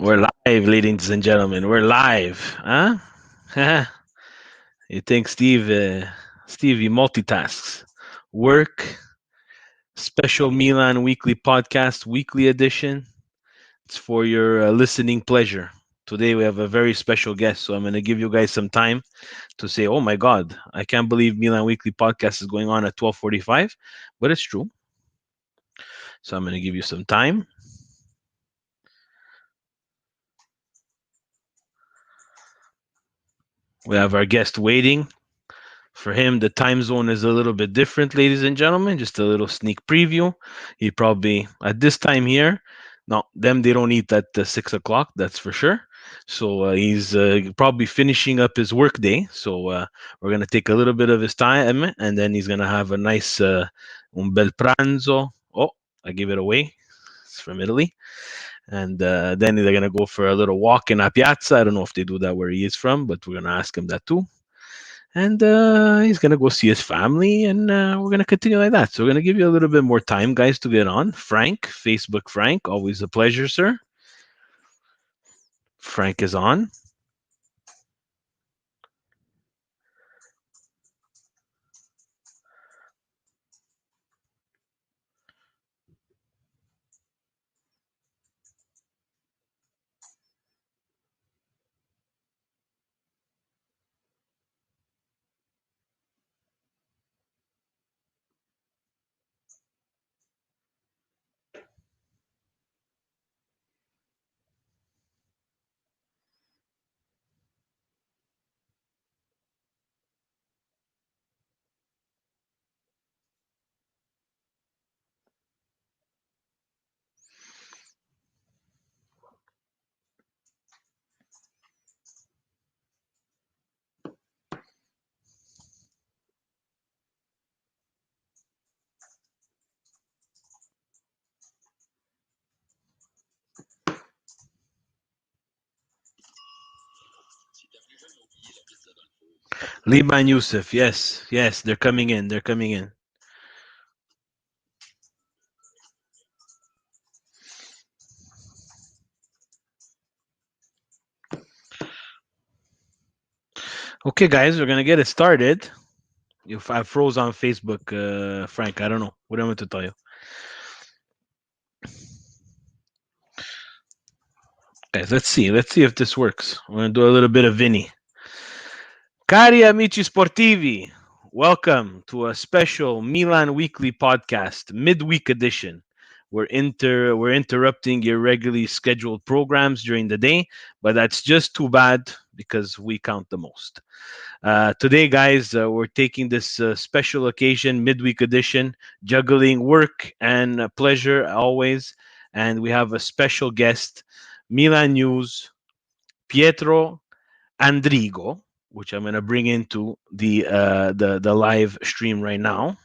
We're live, ladies and gentlemen. We're live, huh? You think Steve, he multitasks. Work, special Milan Weekly Podcast, weekly edition. It's for your listening pleasure. Today we have a very special guest, so I'm going to give you guys some time to say, "Oh my God, I can't believe Milan Weekly Podcast is going on at 12:45," but it's true. So I'm going to give you some time. We have our guest waiting. For him, the time zone is a little bit different, ladies and gentlemen. Just a little sneak preview. He probably, at this time here, no, them, they don't eat at 6 o'clock, that's for sure. So he's probably finishing up his work day. So we're going to take a little bit of his time and then he's going to have a nice un bel pranzo. Oh, I gave it away. It's from Italy. And then they're going to go for a little walk in a piazza. I don't know if they do that where he is from, but we're going to ask him that too. And he's gonna go see his family, and we're gonna continue like that. So we're gonna give you a little bit more time, guys, to get on. Frank, Facebook Frank, always a pleasure, sir. Frank is on. Liban Youssef, yes, yes, they're coming in. They're coming in. Okay, guys, we're gonna get it started. If I froze on Facebook, Frank, I don't know. What am I to tell you? Guys, let's see. Let's see if this works. We're gonna do a little bit of Vinny. Cari amici sportivi, welcome to a special Milan Weekly Podcast midweek edition. We're interrupting your regularly scheduled programs during the day, but that's just too bad because we count the most. Today, guys, we're taking this special occasion, midweek edition, juggling work and pleasure always, and we have a special guest, Milan News, Pietro Andrigo, which I'm gonna bring into the live stream right now.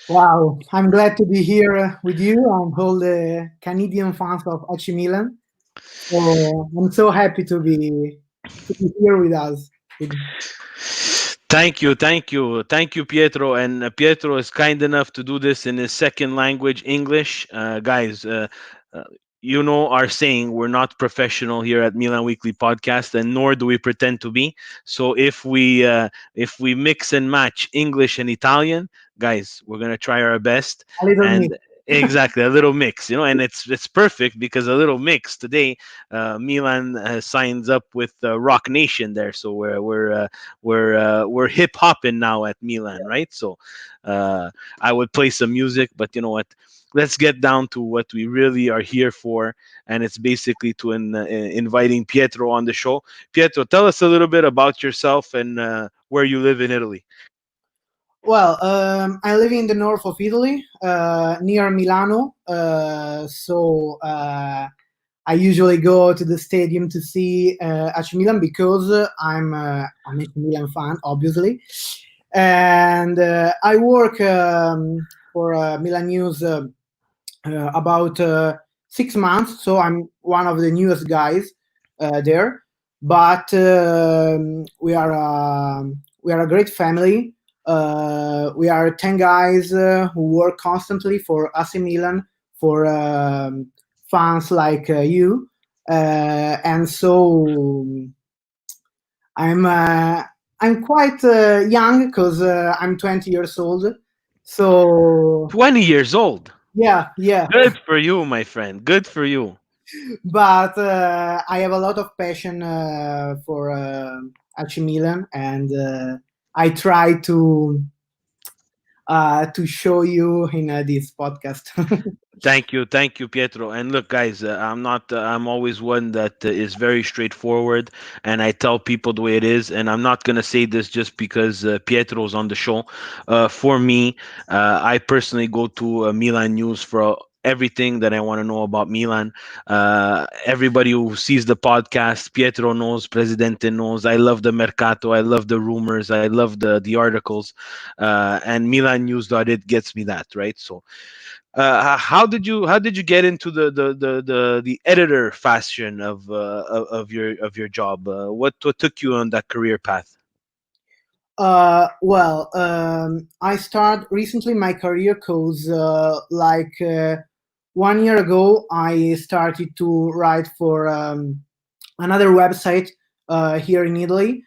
Wow, I'm glad to be here with you and all the Canadian fans of AC Milan. So I'm so happy to be here with us. Thank you, Pietro. And Pietro is kind enough to do this in his second language, English. Guys, uh, you know our saying: we're not professional here at Milan Weekly Podcast, and nor do we pretend to be. So if we mix and match English and Italian, guys, we're gonna try our best. A little And mix. exactly a little mix, and it's perfect because a little mix today. Milan signs up with Rock Nation there, so we're hip hopping now at Milan, right? So I would play some music, but you know what? Let's get down to what we really are here for, and it's basically to inviting Pietro on the show. Pietro, tell us a little bit about yourself and where you live in Italy. Well, I live in the north of Italy, near Milano. I usually go to the stadium to see AC Milan because I'm AC Milan fan, obviously, and I work for Milan News about 6 months. So I'm one of the newest guys there, but we are a great family. We are 10 guys who work constantly for AC Milan, for fans like you. and so I'm uh, I'm quite young because I'm 20 years old. So 20 years old. yeah, yeah. Good for you, my friend. Good for you. But I have a lot of passion for AC Milan, and I try to show you in this podcast. Thank you, Pietro. And look, guys, I'm not. I'm always one that is very straightforward, and I tell people the way it is. And I'm not gonna say this just because Pietro's on the show. For me, I personally go to Milan News for everything that I want to know about Milan. Everybody who sees the podcast, Pietro knows, Presidente knows. I love the mercato. I love the rumors. I love the articles, and Milan News.it gets me that right. So how did you get into the editor fashion of your job? What took you on that career path? Well, I started recently my career because, 1 year ago, I started to write for another website here in Italy,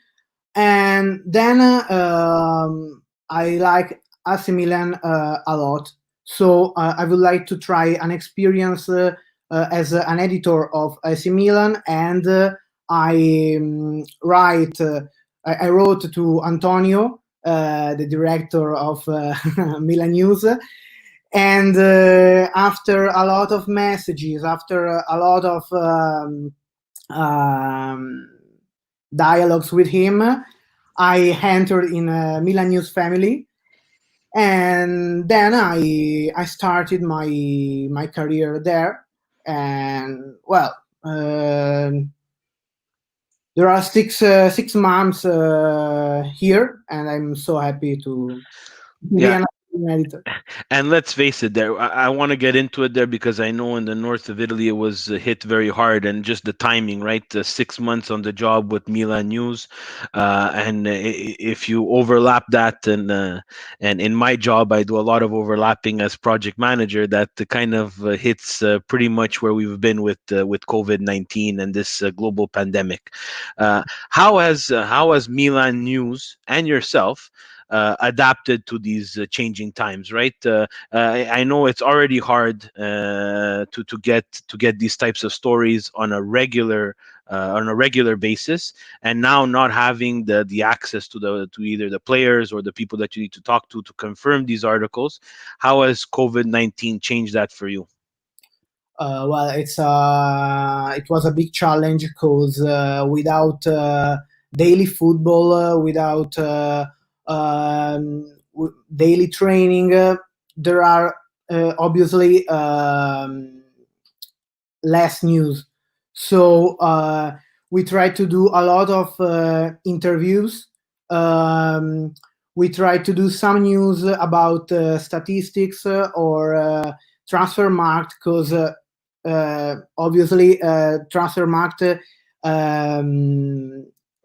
and then I like AC Milan a lot. So I would like to try an experience as an editor of AC Milan, and I wrote to Antonio, the director of Milan News, and after a lot of messages, after a lot of um, dialogues with him, I entered in a Milan News family, and then I started my career there. And well, there are 6 months here, and I'm so happy to be Yeah, an editor. and let's face it, there I want to get into it there because I know in the north of Italy it was hit very hard, and just the timing, right? 6 months on the job with Milan News, and if you overlap that, and in my job I do a lot of overlapping as project manager. That kind of hits pretty much where we've been with COVID-19 and this global pandemic. How has Milan News and yourself adapted to these changing times, right? I know it's already hard to get these types of stories on a regular basis, and now not having the access to either the players or the people that you need to talk to confirm these articles. How has COVID-19 changed that for you? Well, it was a big challenge because without daily football, without daily training, there are obviously less news. So we try to do a lot of interviews. Um, we try to do some news about statistics or transfer market because obviously transfer market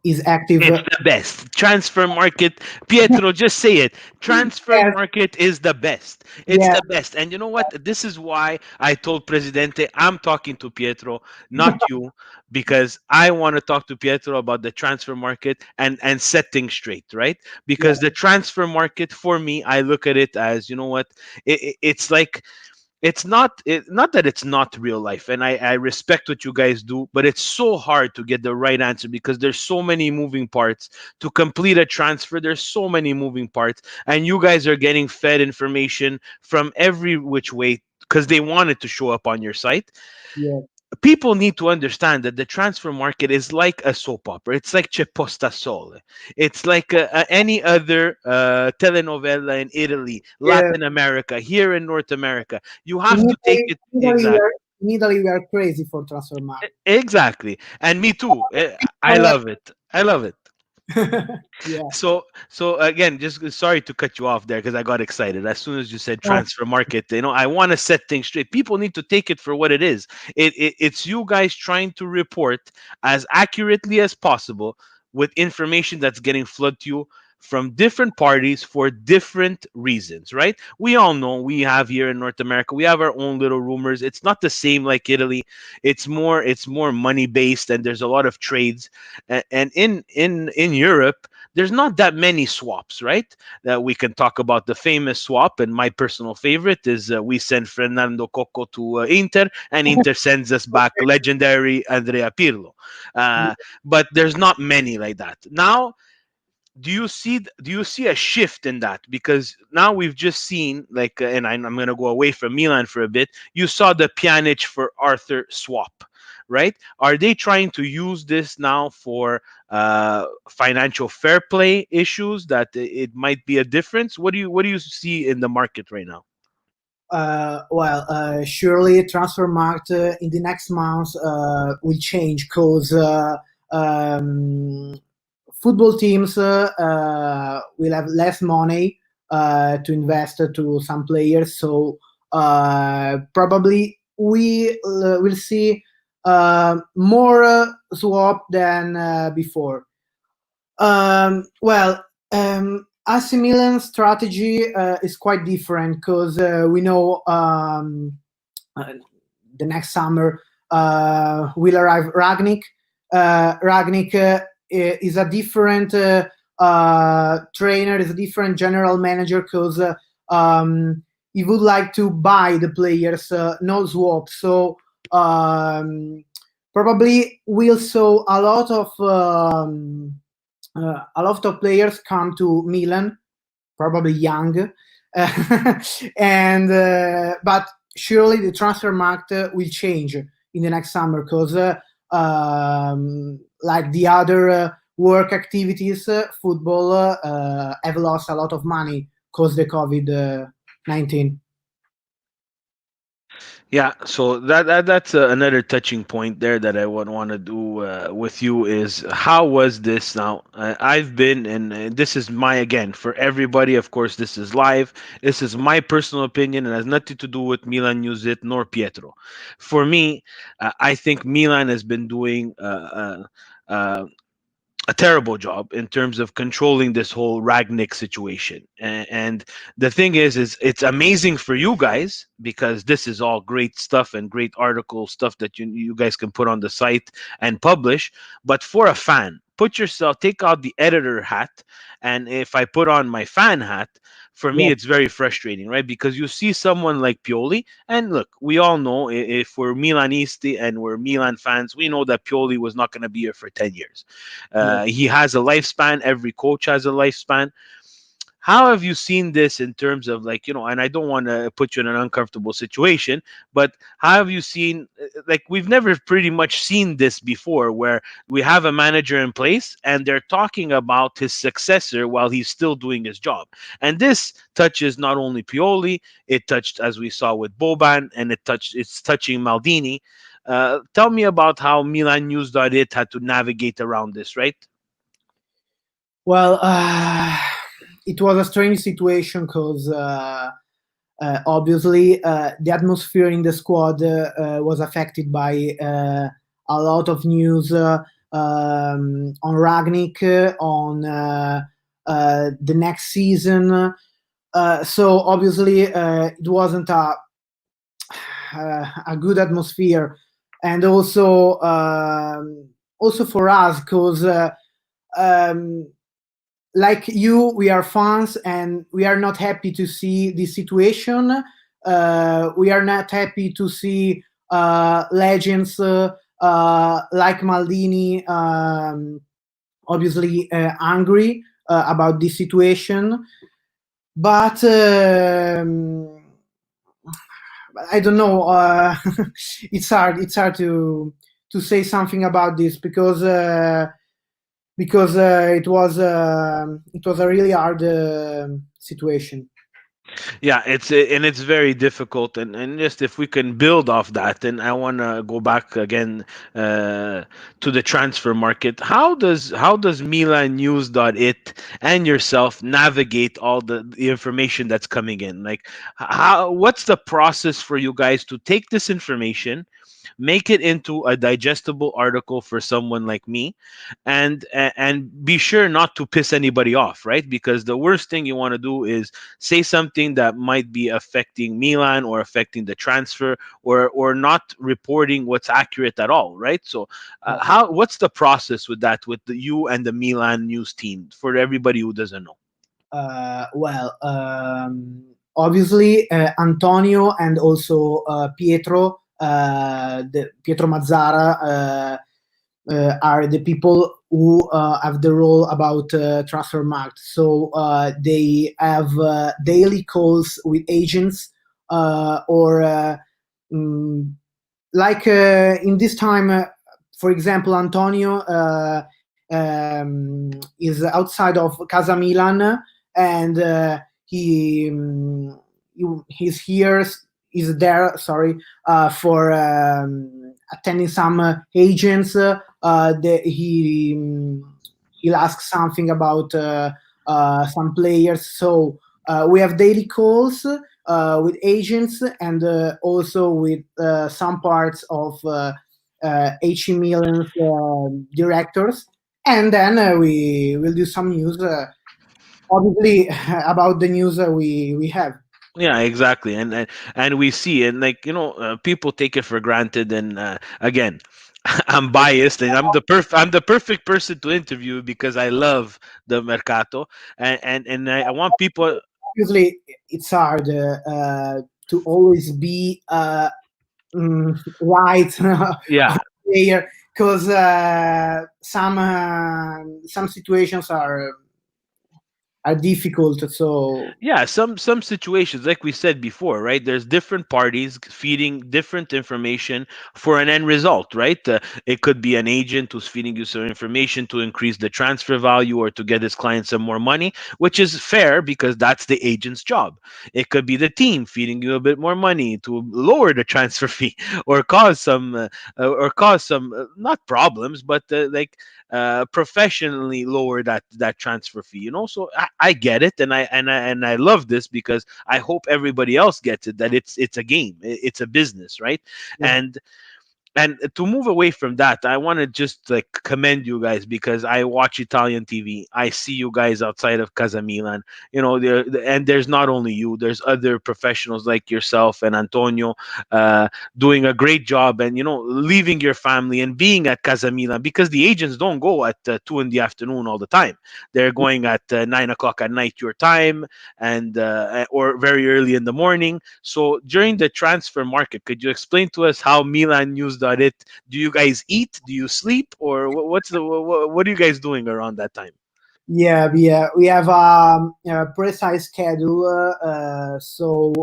is active. It's the best. Transfer market. Pietro, just say it. Transfer Yes, market is the best. It's yeah, the best. And you know what? This is why I told Presidente I'm talking to Pietro, not you, because I want to talk to Pietro about the transfer market and set things straight, right? yeah, Because the transfer market for me, I look at it as, you know what? It's like not that it's not real life, and I respect what you guys do, but it's so hard to get the right answer because there's so many moving parts to complete a transfer. There's so many moving parts, and you guys are getting fed information from every which way because they want it to show up on your site. yeah, People need to understand that the transfer market is like a soap opera. It's like C'è Posta Sole. It's like any other telenovela in Italy, yeah. Latin America, here in North America. You In have to take Italy, it exactly. in Italy, we are crazy for transfer market. Exactly. And me too. I love it. I love it. Yeah. So again, just sorry to cut you off there because I got excited as soon as you said Oh, transfer market. I want to set things straight. People need to take it for what it is. It's you guys trying to report as accurately as possible with information that's getting flooded to you from different parties for different reasons, right? We all know we have here in North America, we have our own little rumors. It's not the same like Italy. It's more money based, and there's a lot of trades. And in Europe, there's not that many swaps, right? That we can talk about the famous swap, and my personal favorite is we send Fernando Coco to Inter, and Inter sends us back legendary Andrea Pirlo. Uh, but there's not many like that now. Do you see a shift in that? Because now we've just seen, like, I'm going to go away from Milan for a bit. You saw the Pjanic for Arthur swap, right? Are they trying to use this now for financial fair play issues, that it might be a difference? What do you see in the market right now? Surely transfer market in the next months will change because um, football teams will have less money to invest to some players. So probably we will see more swap than before. AC Milan strategy is quite different because we know uh, the next summer will arrive Ragnik. Ragnik is a different trainer, is a different general manager because he would like to buy the players, no swap. So probably we'll saw a lot of players come to Milan, probably young, and but surely the transfer market will change in the next summer because, like the other work activities, football have lost a lot of money because the COVID-19. Yeah, so that's another touching point there that I would want to do with you is how was this now? I've been, and this is my, again, for everybody. Of course, this is live. This is my personal opinion and has nothing to do with Milan News it nor Pietro. For me, I think Milan has been doing uh, a terrible job in terms of controlling this whole Ragnick situation. And the thing is it's amazing for you guys because this is all great stuff and great article stuff that you guys can put on the site and publish. But for a fan, put yourself, take out the editor hat, and if I put on my fan hat, for me Yeah, it's very frustrating, right? Because you see someone like Pioli, and look, we all know, if we're Milanisti and we're Milan fans, we know that Pioli was not going to be here for 10 years. yeah. He has a lifespan. Every coach has a lifespan. How have you seen this in terms of, like, and I don't want to put you in an uncomfortable situation, but how have you seen, like, we've never pretty much seen this before, where we have a manager in place and they're talking about his successor while he's still doing his job. And this touches not only Pioli, it touched, as we saw with Boban, and it's touching Maldini. Tell me about how Milan News.it had to navigate around this, right? Well, it was a strange situation because obviously the atmosphere in the squad was affected by a lot of news on Ragnik, on the next season. So obviously it wasn't a good atmosphere, and also for us because. Um, like you, we are fans and we are not happy to see this situation. We are not happy to see legends like Maldini obviously angry about this situation. But I don't know. It's hard to say something about this because it was a really hard situation. Yeah, it's very difficult, and just if we can build off that, and I want to go back again uh, to the transfer market. How does Milan News it and yourself navigate all the information that's coming in? Like, how what's the process for you guys to take this information, make it into a digestible article for someone like me, and be sure not to piss anybody off, right? Because the worst thing you want to do is say something that might be affecting Milan or affecting the transfer, or not reporting what's accurate at all, right? So how what's the process with that, with you and the Milan news team, for everybody who doesn't know? Well, obviously, Antonio and also Pietro, Pietro Mazzara, are the people who have the role about transfer market. So they have daily calls with agents, or mm, like in this time, for example, Antonio is outside of Casa Milan, and he's here, is there, sorry, for attending some agents. He'll ask something about some players. So we have daily calls with agents, and also with some parts of AC Milan's directors, and then we will do some news, obviously, about the news we have. Yeah, exactly, and we see, and like, people take it for granted, and again, I'm biased, and I'm the perfect person to interview because I love the mercato, and I want people. Obviously, it's hard to always be right Yeah. on player, because some situations are difficult. So Yeah, some situations, like we said before, right? There's different parties feeding different information for an end result, right? It could be an agent who's feeding you some information to increase the transfer value or to get his client some more money, which is fair because that's the agent's job. It could be the team feeding you a bit more money to lower the transfer fee, or cause some not problems, but professionally lower that transfer fee. So I get it, and I love this because I hope everybody else gets it, that it's a game, it's a business, right? yeah. And to move away from that, I want to just like commend you guys, because I watch Italian TV. I see you guys outside of Casa Milan. And there's not only you. There's other professionals like yourself and Antonio, uh, doing a great job, and leaving your family and being at Casa Milan, because the agents don't go at 2 in the afternoon all the time. They're going at 9 o'clock at night your time, and or very early in the morning. So during the transfer market, could you explain to us how Milan News it? Do you guys eat? Do you sleep? Or what are you guys doing around that time? Yeah, we have a precise schedule. So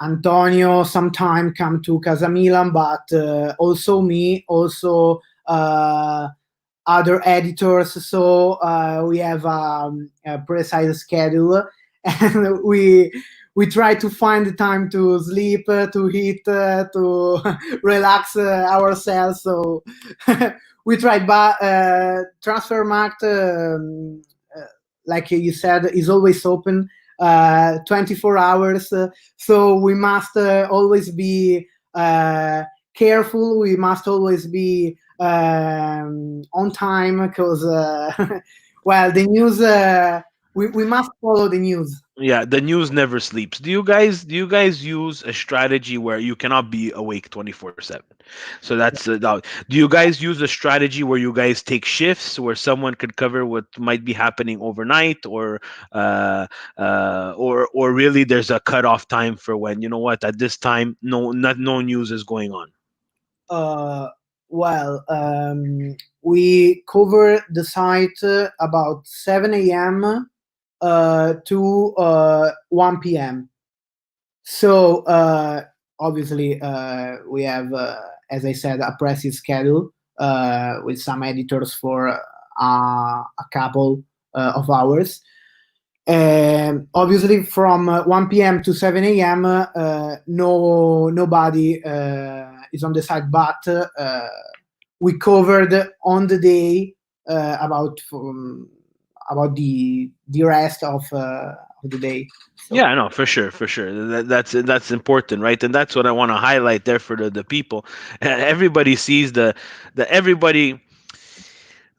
Antonio sometime come to Casa Milan, but also me, also other editors. So we have a precise schedule, and we try to find the time to sleep, to eat, to relax ourselves. So we try, but transfer market, like you said, is always open 24 hours. So we must always be careful. We must always be on time, because well, the news, we must follow the news. Yeah, the news never sleeps. Do you guys use a strategy where you cannot be awake 24/7? So that's do you guys use a strategy where you guys take shifts where someone could cover what might be happening overnight, or really there's a cutoff time for when, what, at this time no news is going on? uh, well, we cover the site about 7 a.m. To 1 p.m. So obviously, we have, as I said, a pressing schedule with some editors for a couple of hours, Obviously, from 1 p.m. to 7 a.m., nobody is on the site, but we covered on the day about the rest of the day. So Yeah, no, for sure, for sure. That's important, right? And that's what I want to highlight there for the people. Everybody sees the everybody.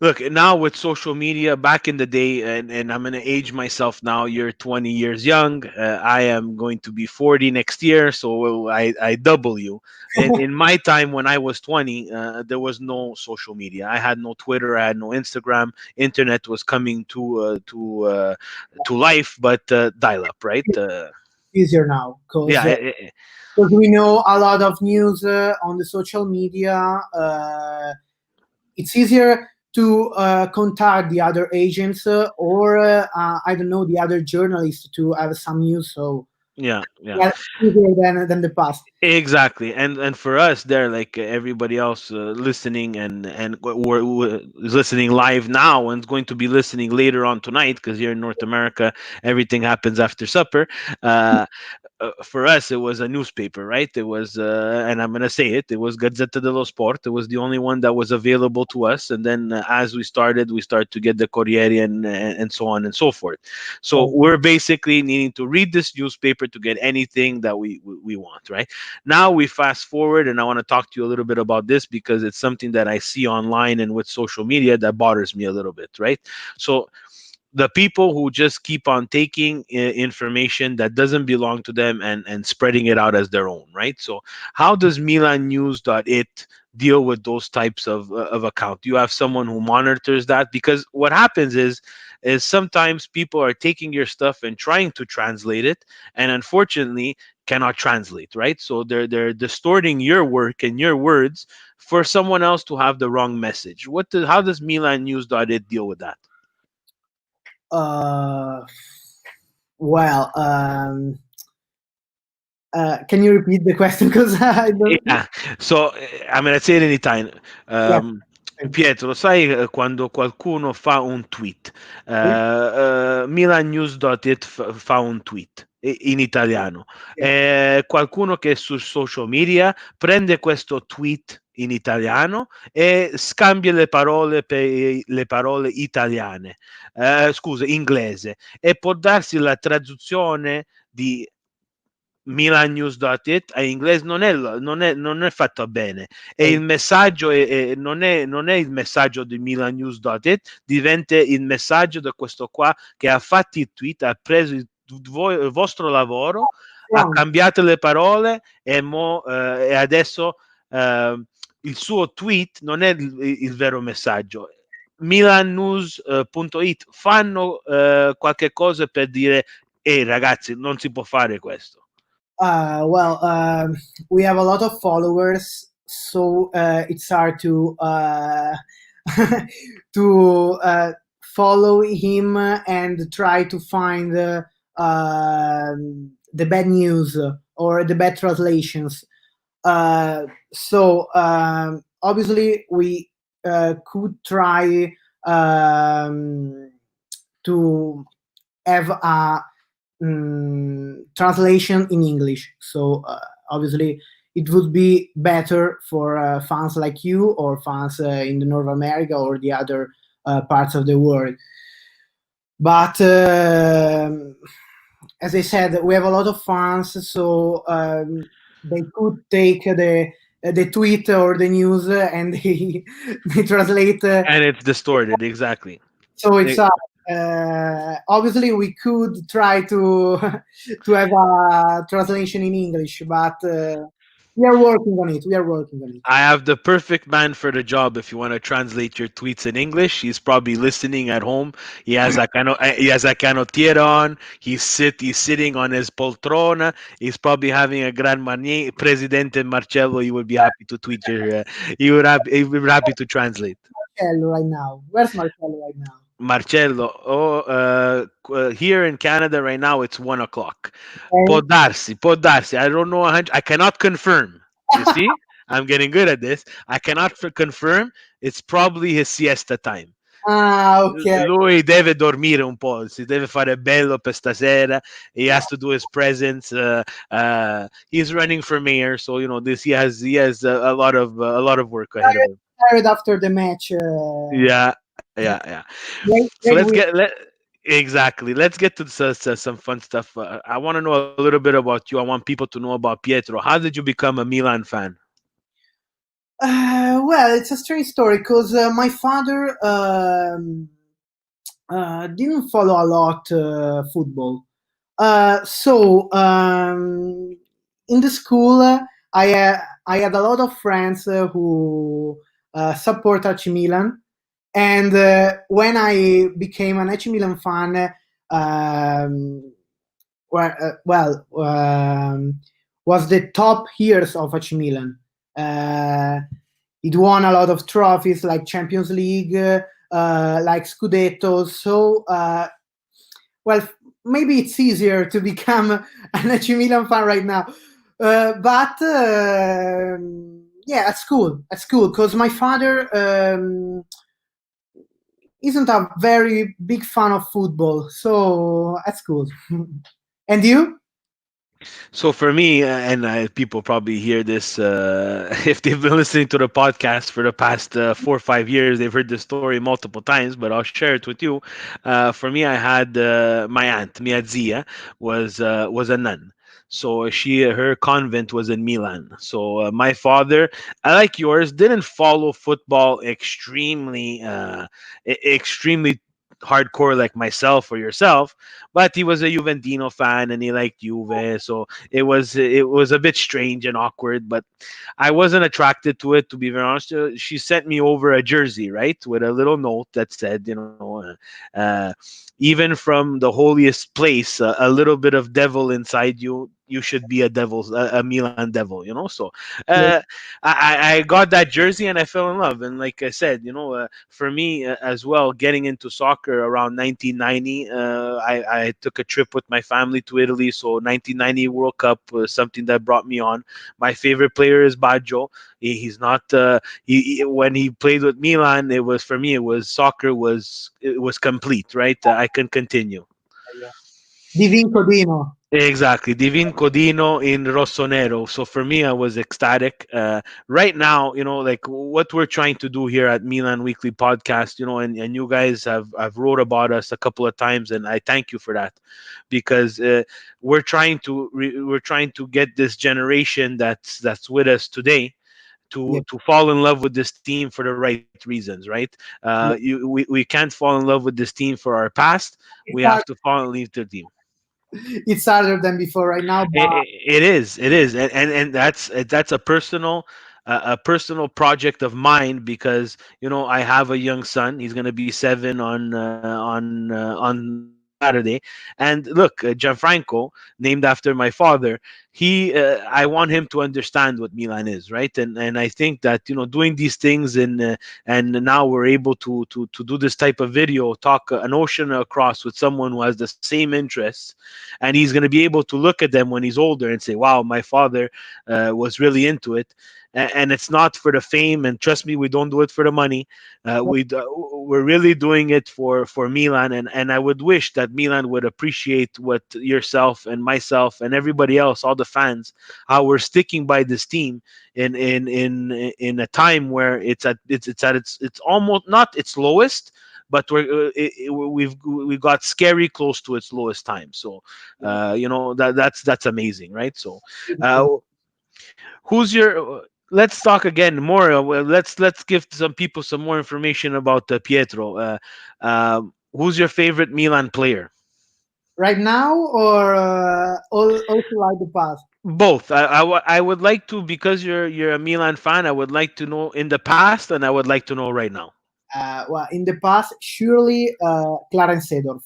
Look, now with social media, back in the day, and I'm going to age myself now. You're 20 years young. I am going to be 40 next year, so I double you. In my time when I was 20, there was no social media. I had no Twitter, I had no Instagram. Internet was coming to life, but dial up, right? easier now Yeah, because we know a lot of news on the social media. It's easier to contact the other agents or I don't know, the other journalists to have some news. So yeah, yeah. yeah, it's easier than the past. Exactly, and for us, there, like everybody else listening and is listening live now and is going to be listening later on tonight because here in North America everything happens after supper. Uh, for us, it was a newspaper, right? It was, and I'm gonna say it. It was Gazzetta dello Sport. It was the only one that was available to us. And then as we started to get the Corriere and so on and so forth. So So, we're basically needing to read this newspaper to get anything that we want, right? Now we fast forward, and I want to talk to you a little bit about this because it's something that I see online and with social media that bothers me a little bit, right? So the people who just keep on taking information that doesn't belong to them and spreading it out as their own, right? So how does milannews.it deal with those types of account? Do you have someone who monitors that? Because what happens is sometimes people are taking your stuff and trying to translate it, and unfortunately cannot translate, right? So they're distorting your work and your words for someone else to have the wrong message. How does milannews.it deal with that? uh, well, can you repeat the question? Because I don't. Yeah, so I'm gonna say it anytime. Yeah. Pietro, sai quando qualcuno fa un tweet, milannews.it fa un tweet in italiano, Yeah. qualcuno che è su social media prende questo tweet in italiano e scambia le parole per le parole italiane, scusa, inglese, e può darsi la traduzione di milannews.it a inglese non è fatta bene e il Okay. messaggio non è il messaggio di milannews.it, diventa il messaggio di questo qua che ha fatto il tweet, ha preso il vostro lavoro, ha Wrong. cambiato le parole e adesso eh, il suo tweet non è il vero messaggio. Milannews.it fanno qualche cosa per dire ehi ragazzi, non si può fare questo. Well, we have a lot of followers, so it's hard to to follow him and try to find the bad news or the bad translations. So obviously, we could try to have a translation in English. So obviously, it would be better for fans like you or fans in the North America or the other parts of the world. But as I said, we have a lot of fans, so they could take the tweet or the news and they translate. And it's distorted, exactly. So it's E- obviously we could try to to have a translation in English, but we are working on it. We are working on it. I have the perfect man for the job if you want to translate your tweets in English. He's probably listening at home. He has a canottiera on. He's sitting on his poltrona. He's probably having a gran manier. Presidente Marcello, he would be happy to tweet your. He would be happy to translate. Marcello right now. Where's Marcello right now? Marcello, here in Canada right now it's 1 o'clock. Okay. Può darsi. I don't know. I cannot confirm. You see, I'm getting good at this. I cannot confirm. It's probably his siesta time. Ah, okay. Lui deve dormire un po', si deve fare bello per stasera. He has to do his presence. He's running for mayor, so this he has a lot of work ahead of Tired, him. tired after the match. Yeah, yeah, yeah. So Great, let's great get win. exactly. Let's get to some fun stuff. I want to know a little bit about you. I want people to know about Pietro. How did you become a Milan fan? Well, it's a strange story because my father didn't follow a lot football. So in the school, I had a lot of friends who support AC Milan, and when I became an AC Milan fan, was the top years of AC Milan. Uh, it won a lot of trophies like Champions League, like Scudetto. Well, maybe it's easier to become an AC Milan fan right now. But yeah, at school, because my father isn't a very big fan of football, so at school. And you? So for me, and people probably hear this if they've been listening to the podcast for the past 4 or 5 years, they've heard this story multiple times. But I'll share it with you. For me, I had my aunt, mia zia, was a nun. So her convent was in Milan. So my father, I like yours, didn't follow football extremely hardcore like myself or yourself, but he was a Juventino fan and he liked Juve, so it was a bit strange and awkward, but I wasn't attracted to it, to be very honest. She sent me over a jersey, right, with a little note that said, even from the holiest place, a little bit of devil inside you. You should be a Milan devil, So uh, I got that jersey and I fell in love. And like I said, for me as well, getting into soccer around 1990, I took a trip with my family to Italy. So 1990 World Cup was something that brought me on. My favorite player is Baggio. He's not. When he played with Milan, it was for me. It was soccer was it was complete, right? I can continue. Di Vinco Dino. Exactly, Divin Codino in Rossonero. So for me, I was ecstatic. Right now, like what we're trying to do here at Milan Weekly Podcast, and you guys have wrote about us a couple of times, and I thank you for that, because we're trying to get this generation that's with us today Yeah, to fall in love with this team for the right reasons, right? yeah. We can't fall in love with this team for our past. We It's have hard, to fall in love with the team. it's harder than before right now, but It is, and that's a personal project of mine, because I have a young son. He's going to be 7 on Saturday, and look, Gianfranco, named after my father, I want him to understand what Milan is, right? And I think that doing these things, and now we're able to do this type of video, talk an ocean across with someone who has the same interests, and he's going to be able to look at them when he's older and say, "Wow, my father was really into it." And it's not for the fame, and trust me, we don't do it for the money. We're really doing it for Milan, and I would wish that Milan would appreciate what yourself and myself and everybody else, all the fans, how we're sticking by this team in a time where it's at it's almost not its lowest, but we've got scary close to its lowest time. So that's amazing, right? So uh, who's your let's talk again more. Well, let's give some people some more information about Pietro. Who's your favorite Milan player? right now or also like the past. Both. I would like to, because you're a Milan fan. I would like to know in the past, and I would like to know right now. Well, in the past, surely Clarence Seedorf.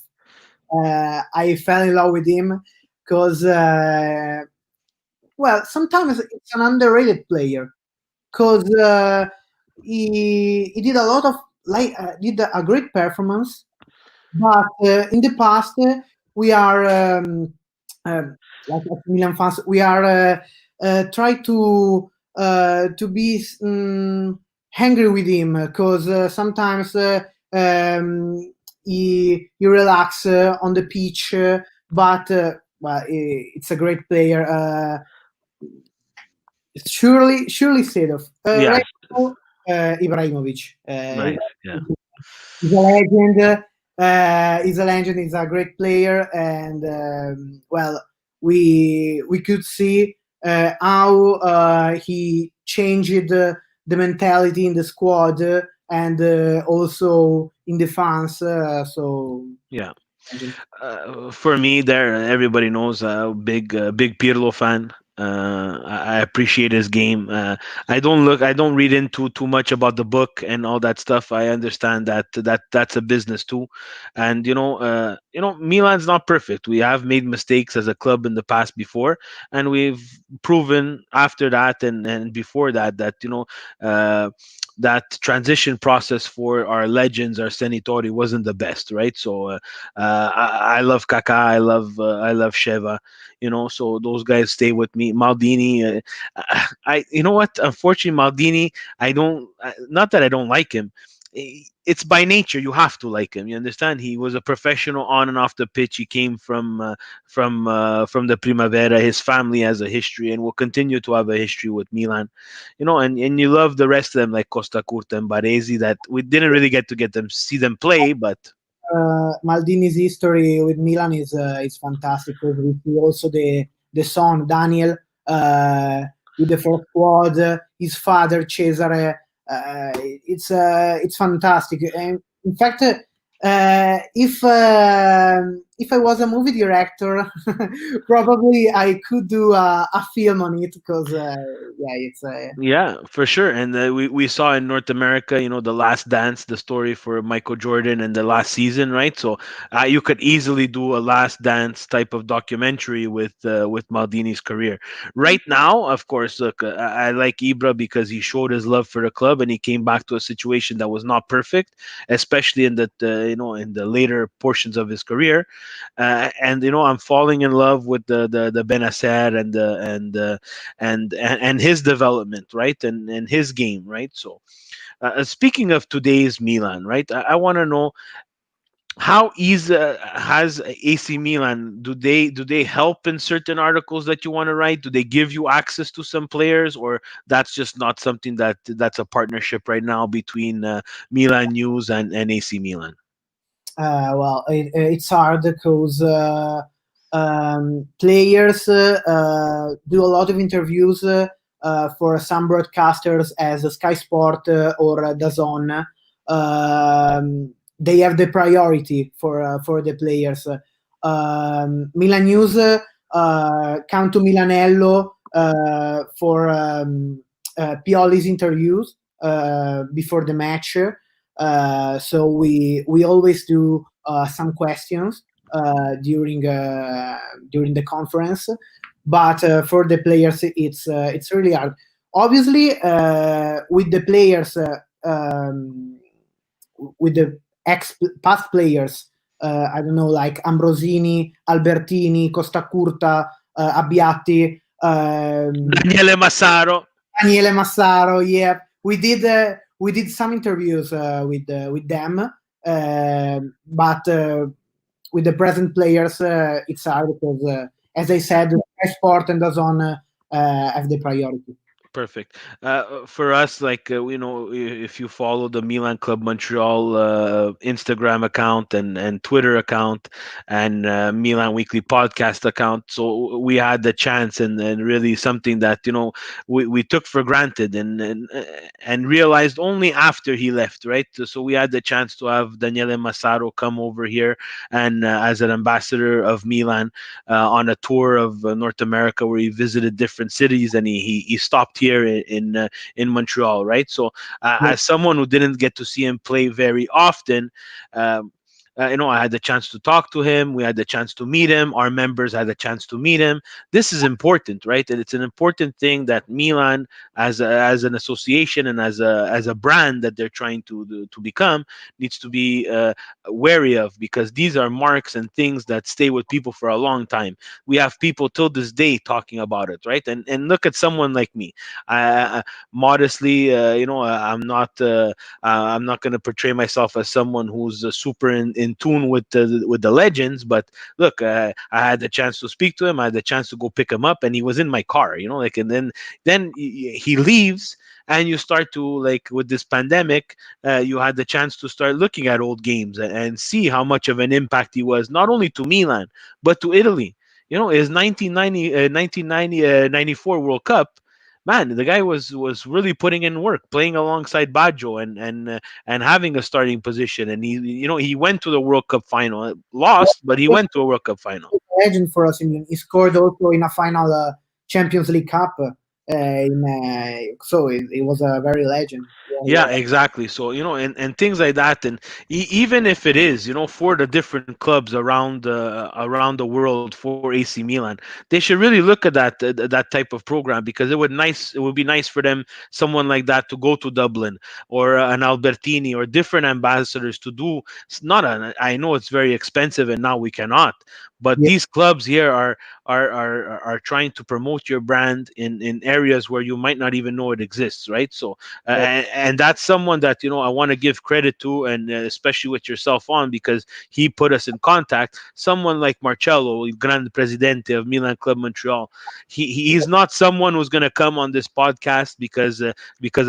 I fell in love with him because, well, sometimes it's an underrated player because he did a lot of did a great performance. But in the past, we are uh, like as Milan fans, we are try to be angry with him because sometimes he relax on the pitch, but well, it's a great player. Surely Sedov. Yes, Right now, Ibrahimovic. nice. Yeah, He's a legend. He's a legend. He's a great player, and well, we could see how he changed the mentality in the squad and also in the fans. So, yeah. legend. For me, there everybody knows big Pirlo fan. I appreciate his game. I don't read into too much about the book and all that stuff. I understand that that's a business too, and Milan's not perfect. We have made mistakes as a club in the past before, and we've proven after that and before that that that transition process for our legends, our Senitori, wasn't the best, right? So I love Kaká, I love Sheva, so those guys stay with me. Maldini, you know what? Unfortunately, Maldini, I don't. Not that I don't like him. It's by nature you have to like him. You understand? He was a professional on and off the pitch. He came from the Primavera. His family has a history and will continue to have a history with Milan. And you love the rest of them like Costa Curta and Baresi that we didn't really get them see them play, but Maldini's history with Milan is fantastic. Because we see also the son Daniel with the first squad, his father Cesare. It's fantastic. And in fact, if I was a movie director, probably I could do a film on it because yeah, it's yeah, for sure. And we saw in North America, the Last Dance, the story for Michael Jordan and the last season, right? So you could easily do a Last Dance type of documentary with Maldini's career. Right now, of course, look, I like Ibra because he showed his love for the club and he came back to a situation that was not perfect, especially in in the later portions of his career. And I'm falling in love with the Benacer and his development, right, and his game, right. So speaking of today's Milan, right, I want to know how easy has AC Milan, do they help in certain articles that you want to write? Do they give you access to some players, or that's just not something that's a partnership right now between Milan News and AC Milan? well, it's hard because players do a lot of interviews for some broadcasters as Sky Sport or DAZN. They have the priority for the players. Milan News come to Milanello for Pioli's interviews before the match. So we always do some questions during the conference, but for the players it's really hard. Obviously, with the players, with the ex past players, I don't know, like Ambrosini, Albertini, Costa Curta, Abbiati, Daniele Massaro. Daniele Massaro. Yeah, we did some interviews with them, but with the present players, it's hard because, as I said, Sky Sport and DAZN have the priority. Perfect. For us, like if you follow the Milan Club Montreal Instagram account and Twitter account and Milan Weekly Podcast account, so we had the chance and really something that we took for granted and realized only after he left, right? So we had the chance to have Daniele Massaro come over here and as an ambassador of Milan on a tour of North America where he visited different cities and he stopped here in Montreal, right? So Yeah. as someone who didn't get to see him play very often. I had the chance to talk to him. We had the chance to meet him. Our members had the chance to meet him. This is important, right? And it's an important thing that Milan, as an association and as a brand that they're trying to become, needs to be wary of, because these are marks and things that stay with people for a long time. We have people till this day talking about it, right? And look at someone like me. Modestly, I'm not going to portray myself as someone who's super in tune with the legends, but look, I had the chance to speak to him. I had the chance to go pick him up, and he was in my car, like, and then he leaves, and you start to, like, with this pandemic, you had the chance to start looking at old games and see how much of an impact he was, not only to Milan but to Italy. His 94 World Cup. Man, the guy was really putting in work, playing alongside Baggio and having a starting position. And he went to the World Cup final, lost, but he went to a World Cup final. Legend for us. He scored also in a final Champions League Cup. So it was a very legend. Yeah, Yeah, yeah. exactly. So, and things like that, and even if it is, for the different clubs around the world for AC Milan, they should really look at that type of program, because it would be nice for them, someone like that, to go to Dublin, or an Albertini, or different ambassadors to do. Not I know it's very expensive, and now we cannot. But Yeah. these clubs here are trying to promote your brand in areas where you might not even know it exists, right? So, and that's someone that I want to give credit to, and especially with yourself on, because he put us in contact. Someone like Marcello, Grande Presidente of Milan Club Montreal, he's not someone who's going to come on this podcast because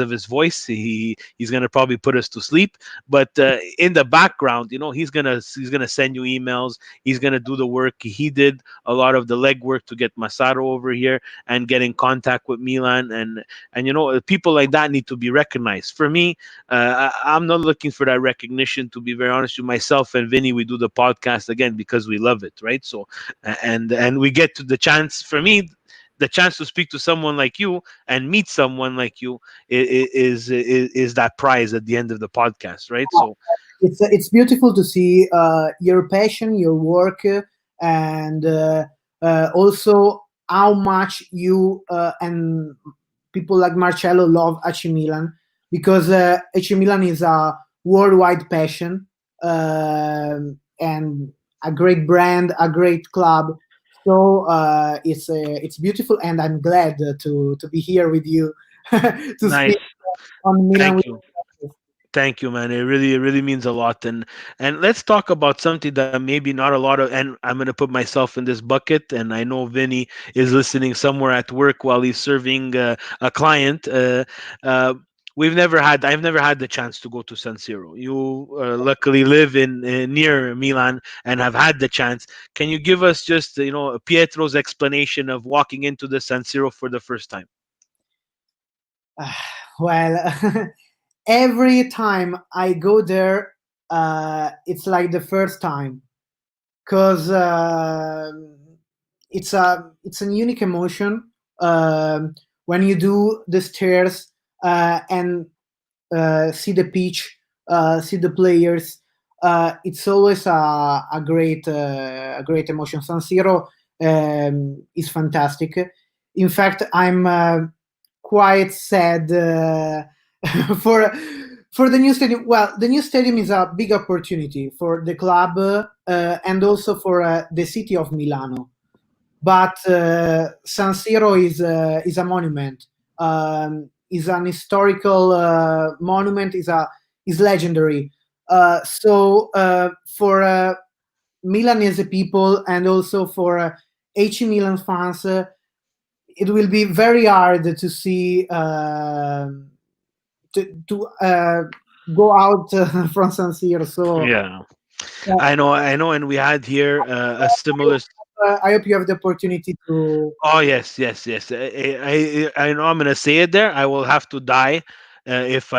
of his voice. He's going to probably put us to sleep, but in the background, he's gonna send you emails. He's gonna do the work. He did a lot of the legwork to get Masato over here and get in contact with Milan, and people like that need to be recognized. For me, I'm not looking for that recognition, to be very honest with myself and Vinny. We do the podcast again because we love it, right? So, and we get to the chance, for me, the chance to speak to someone like you and meet someone like you is that prize at the end of the podcast, right? So, It's beautiful to see your passion, your work, and also how much you and people like Marcello love AC Milan, because AC Milan is a worldwide passion, and a great brand, a great club. So it's beautiful, and I'm glad to be here with you to nice. speak on Milan. Thank you. Thank you, man. It really means a lot. And let's talk about something that maybe not a lot of. And I'm gonna put myself in this bucket. And I know Vinny is listening somewhere at work while he's serving a client. I've never had the chance to go to San Siro. You luckily live in near Milan and have had the chance. Can you give us just Pietro's explanation of walking into the San Siro for the first time? Well, every time I go there, it's like the first time, because it's a unique emotion when you do the stairs and see the pitch, see the players. It's always a great emotion. San Siro is fantastic. In fact, I'm quite sad for for the new stadium. Well, the new stadium is a big opportunity for the club and also for the city of Milano. But San Siro is a monument. Is an historical monument. Is legendary. So for Milanese people and also for AC Milan fans, it will be very hard to see to go out from San Siro. So Yeah, uh, I know, and we had here a similar. I hope you have the opportunity to. Oh, yes, yes, yes. I know I'm gonna say it there. I will have to die. If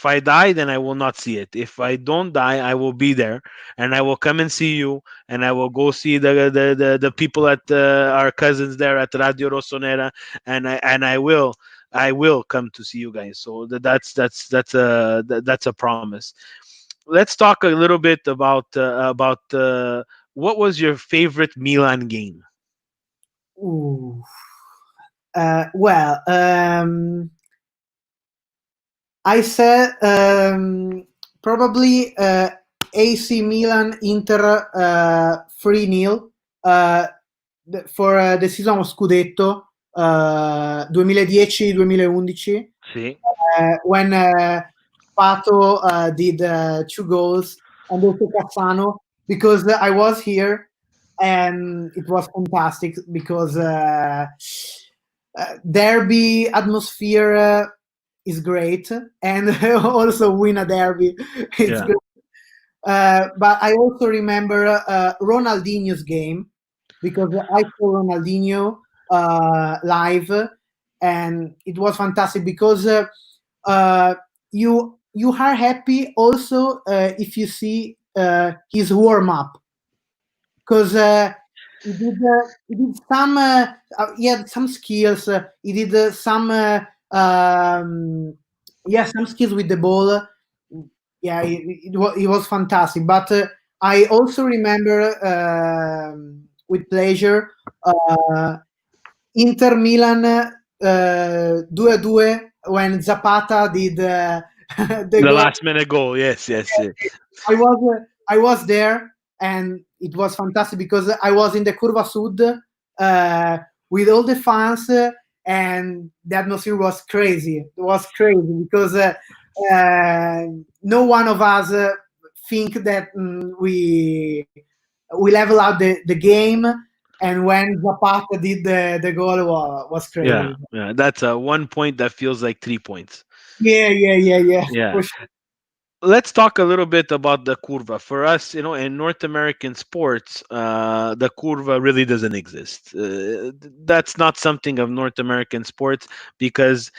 I die, then I will not see it. If I don't die, I will be there, and I will come and see you, and I will go see the people at our cousins there at Radio Rossonera, and I will come to see you guys. So that's a promise. let's talk a little bit about what was your favorite Milan game. Ooh. Well, I said probably AC Milan Inter 3-0 for the season of Scudetto 2010-2011 See, when Pato did 2 goals and also Cassano because I was here and it was fantastic because derby atmosphere is great and also win a derby it's yeah, good. But I also remember Ronaldinho's game because I saw Ronaldinho live and it was fantastic because uh, you are happy also if you see his warm up because he did some he had some skills he did some yeah some skills with the ball yeah it was fantastic but I also remember with pleasure Inter Milan 2-2 when Zapata did the the goal. last minute goal. Yes, yes, yes. I was there and it was fantastic because I was in the Curva Sud with all the fans and the atmosphere was crazy. It was crazy because no one of us think that we level out the game and when Zapata did the goal was Yeah, crazy. yeah. That's a 1 point that feels like 3 points. Yeah, Yeah. for sure. Let's talk a little bit about the curva. For us, in North American sports, the curva really doesn't exist. That's not something of North American sports because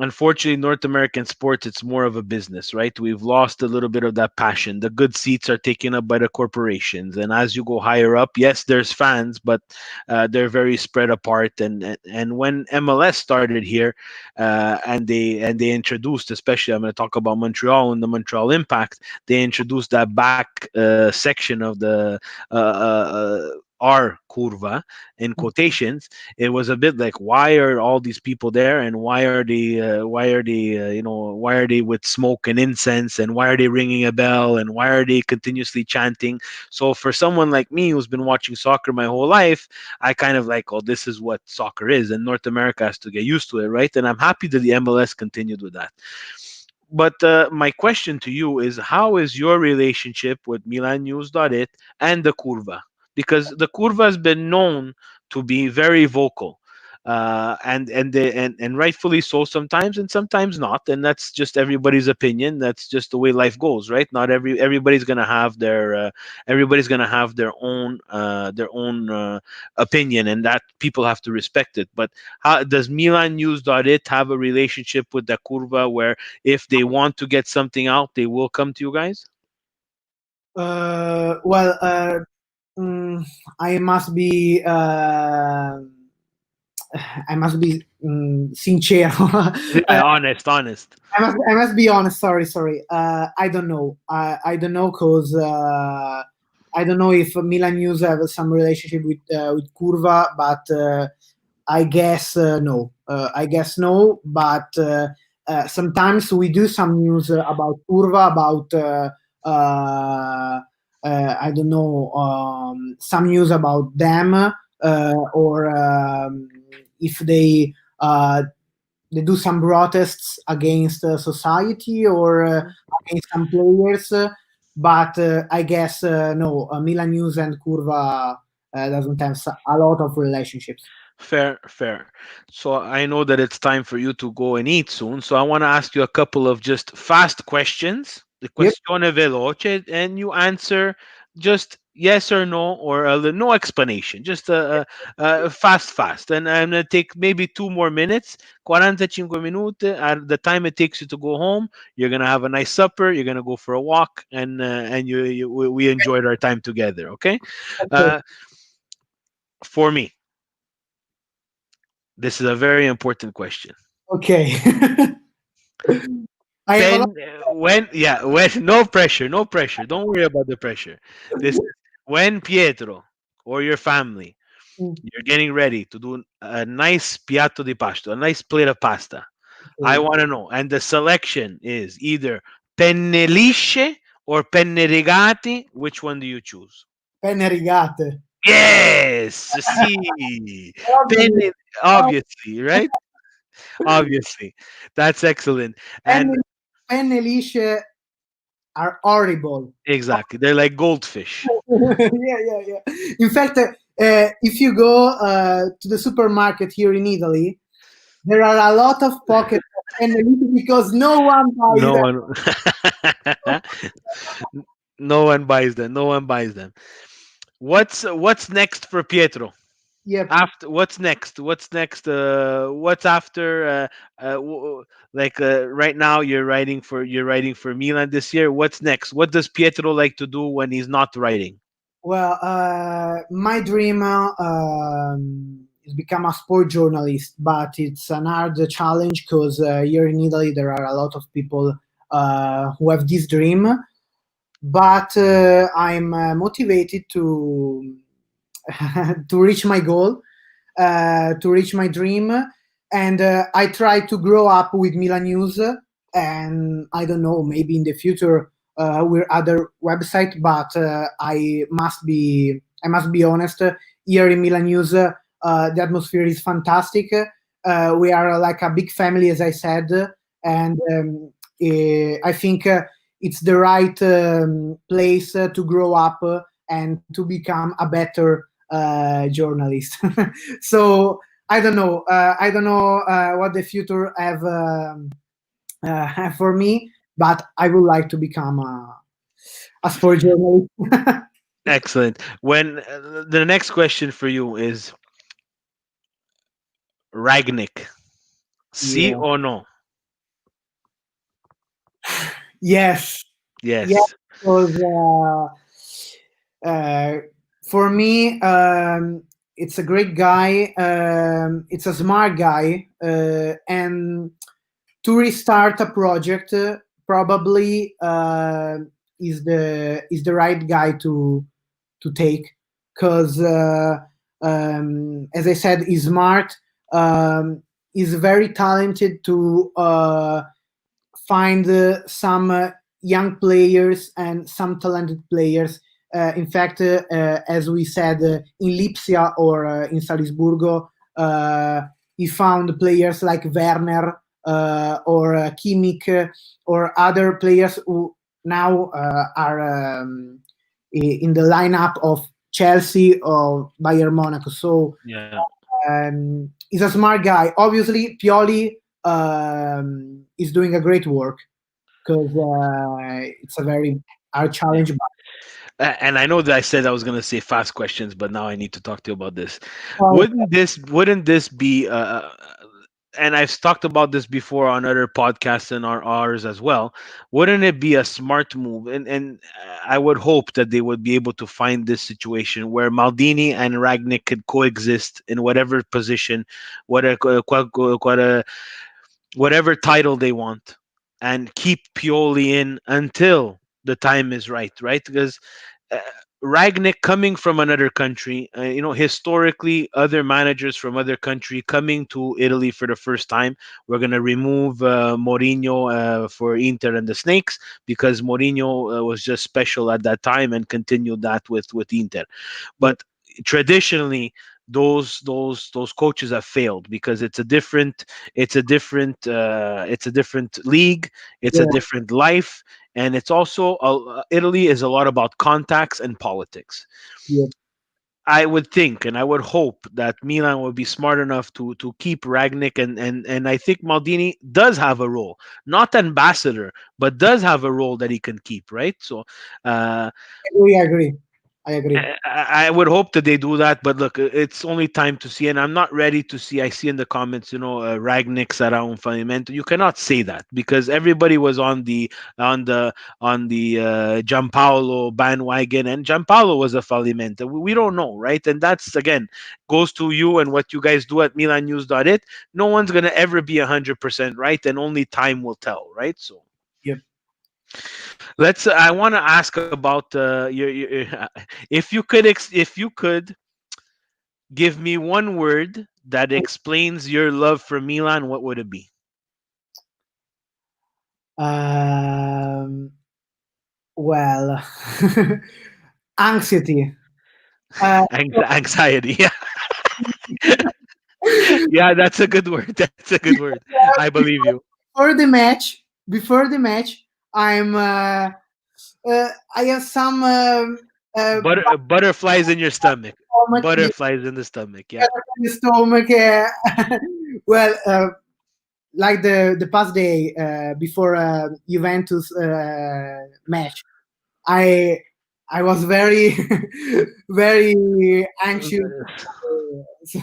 unfortunately North American sports, it's more of a business, right? We've lost a little bit of that passion. The good seats are taken up by the corporations, and as you go higher up, yes, there's fans, but they're very spread apart. And when MLS started here, and they introduced, especially I'm going to talk about Montreal and the Montreal Impact, they introduced that back section of the R curva in quotations. It was a bit like, why are all these people there, and why are they with smoke and incense, and why are they ringing a bell, and why are they continuously chanting? So for someone like me who's been watching soccer my whole life, I kind of like, oh, this is what soccer is, and North America has to get used to it, right? And I'm happy that the MLS continued with that. But my question to you is, how is your relationship with Milan News.it and the Curva? Because the Curva has been known to be very vocal, and rightfully so sometimes, and sometimes not, and that's just everybody's opinion. That's just the way life goes, right? Not everybody's gonna have their own opinion, and that people have to respect it. But how does Milan News.it have a relationship with the Curva where if they want to get something out, they will come to you guys? Well, mm, I must be I must be sincero. Yeah, honest, honest. I must be honest. Sorry. I don't know. I don't know because I don't know if Milan News have some relationship with Curva, but I guess no. I guess no. But sometimes we do some news about Curva about. I don't know some news about them or if they do some protests against society or against some players. But I guess no, Milan News and Curva doesn't have a lot of relationships. Fair, fair. So I know that it's time for you to go and eat soon. So I want to ask you a couple of just fast questions. The Yep. questione veloce, and you answer just yes or no, or no explanation. Just fast. And I'm gonna take maybe 2 more minutes, 45 minuti. At the time it takes you to go home, you're gonna have a nice supper. You're gonna go for a walk, and we enjoyed our time together. Okay. Okay. Uh, for me, this is a very important question. Okay. I have a lot. When no pressure, no pressure. Don't worry about the pressure. This is when Pietro or your family you're getting ready to do a nice piatto di pasto, a nice plate of pasta. I Okay. want to know, and the selection is either penne lisce or penne rigati. Which one do you choose? Penne rigate. Yes, see, Obviously, penne. Obviously, right? Obviously, that's excellent. And penne, penne lisce are horrible. exactly, they're like goldfish. Yeah, yeah, yeah. In fact, if you go to the supermarket here in Italy, there are a lot of pockets of penne lisce because no one buys No them. one, no one buys them. No one buys them. What's next for Pietro? Yep. After what's next? What's next? What's after? Like right now, you're writing for Milan this year. What's next? What does Pietro like to do when he's not writing? Well, my dream is become a sport journalist, but it's an hard challenge because here in Italy there are a lot of people who have this dream. But I'm motivated to to reach my goal, to reach my dream, and I try to grow up with Milan News, and I don't know, maybe in the future with other website, but I must be honest. Here in Milan News, the atmosphere is fantastic. We are like a big family, as I said, and I think it's the right place to grow up and to become a better journalist. So I don't know. I don't know what the future have for me, but I would like to become a sport journalist. Excellent. When the next question for you is Ragnick, see Yeah. or no? Yes. Yes. Yes. Because uh, for me, it's a great guy. It's a smart guy, and to restart a project probably is the right guy to take because as I said, he's smart. He's very talented to find some young players and some talented players. In fact, as we said, in Lipsia or in Salisburgo, he found players like Werner or Kimmich or other players who now are in the lineup of Chelsea or Bayern Monaco. So Yeah. he's a smart guy. Obviously, Pioli is doing a great work because it's a very hard challenge. And I know that I said I was going to say fast questions, but now I need to talk to you about this. But Wouldn't this be and I've talked about this before on other podcasts and ours as well. Wouldn't it be a smart move? And I would hope that they would be able to find this situation where Maldini and Ragnick could coexist in whatever position, whatever whatever title they want, and keep Pioli in until the time is right, right? Because uh, Ragnick coming from another country, historically, other managers from other country coming to Italy for the first time, we're gonna remove Mourinho for Inter and the Snakes because Mourinho was just special at that time and continued that with Inter. yeah, But traditionally, those coaches have failed because it's a different league, it's a yeah, different life, and it's also Italy is a lot about contacts and politics. yeah, I would think and I would hope that Milan would be smart enough to keep Ragnick, and I think Maldini does have a role, not ambassador, but does have a role that he can keep, right? So uh, I agree. I agree. I would hope that they do that, but look, it's only time to see, and I'm not ready to see. I see in the comments, Ragnick sarà un fallimento. You cannot say that because everybody was on the on the Giampaolo bandwagon, and Giampaolo was a fallimento. We don't know, right? And that's again goes to you and what you guys do at MilanNews.it. No one's gonna ever be 100% right, and only time will tell, right? So. Yep. Let's. I want to ask about if you could if you could give me one word that explains your love for Milan, what would it be? Um, well, anxiety. So Anxiety. Yeah, that's a good word. That's a good word. I believe you. before the match, I'm I have some Butterflies in your stomach. stomach, yeah, Butterflies in the stomach. Yeah. in the stomach. Well, like the past day before Juventus match, I I was very very anxious. So,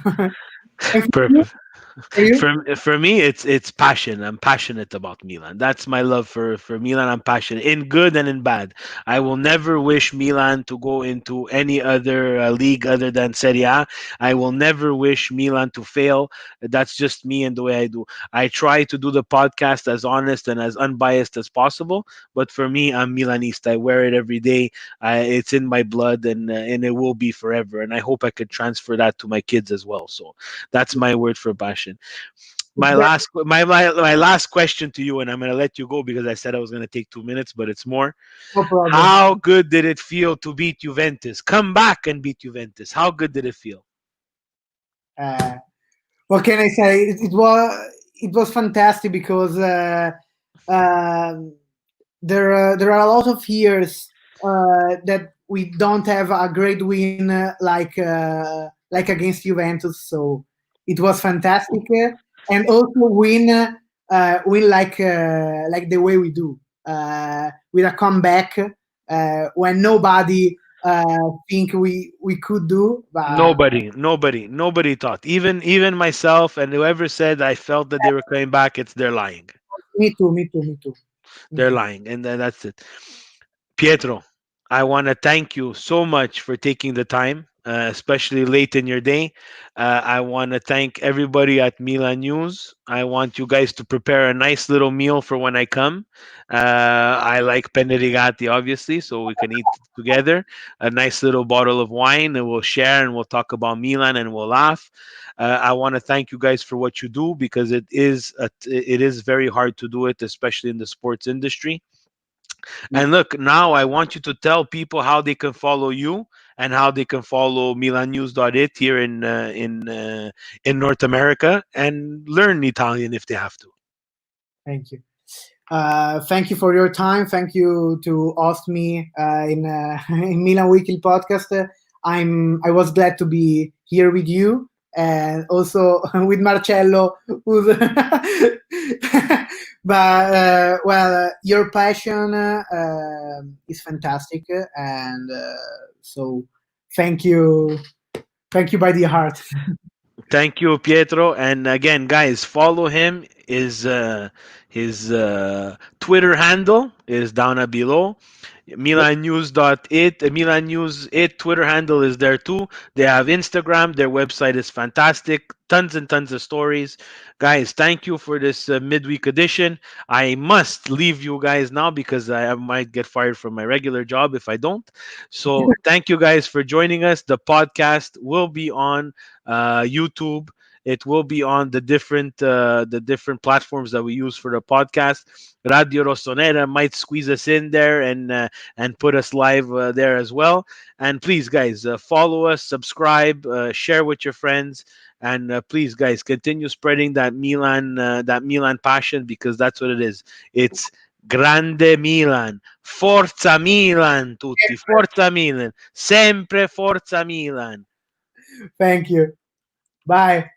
and Perfect. for you? For me, it's passion. I'm passionate about Milan. That's my love for Milan. I'm passionate in good and in bad. I will never wish Milan to go into any other league other than Serie A. I will never wish Milan to fail. That's just me and the way I do. I try to do the podcast as honest and as unbiased as possible. But for me, I'm Milanista. I wear it every day. It's in my blood, and it will be forever. And I hope I could transfer that to my kids as well. So that's my word for passion. It's My last question to you, and I'm gonna let you go because I said I was gonna take 2 minutes, but it's more. no problem. How good did it feel to beat Juventus? Come back and beat Juventus. How good did it feel? Uh, what can I say? It was fantastic because um there are a lot of years that we don't have a great win like against Juventus. So it was fantastic, and also win like the way we do with a comeback when nobody think we could do. But Nobody thought. Even myself and whoever said I felt that they were coming back, they're lying. me too, me too, me too, me They're too. lying, and then that's it. Pietro, I want to thank you so much for taking the time, especially late in your day. I want to thank everybody at Milan News. I want you guys to prepare a nice little meal for when I come. I like penne rigati, obviously, so we can eat together. A nice little bottle of wine, and we'll share and we'll talk about Milan and we'll laugh. I want to thank you guys for what you do because it is very hard to do it, especially in the sports industry. Yeah. And look, now I want you to tell people how they can follow you and how they can follow milannews.it here in North America and learn Italian if they have to. Thank you. Thank you for your time. Thank you to host me in Milan Weekly Podcast. I was glad to be here with you and also with Marcello, who's but your passion is fantastic, and so thank you, thank you by the heart. Thank you, Pietro. And again, guys, follow him. His Twitter handle is down below. Milannews.it, Milan News it Twitter handle is there too. They have Instagram. Their website is fantastic. Tons and tons of stories. Guys, thank you for this midweek edition. I must leave you guys now because I might get fired from my regular job if I don't. So thank you guys for joining us. The podcast will be on YouTube. It will be on the different platforms that we use for the podcast. Radio Rossonera might squeeze us in there and put us live there as well. And please, guys, follow us, subscribe, share with your friends, and please, guys, continue spreading that Milan passion because that's what it is. It's Grande Milan, Forza Milan, tutti, Forza Milan, sempre Forza Milan. Thank you. Bye.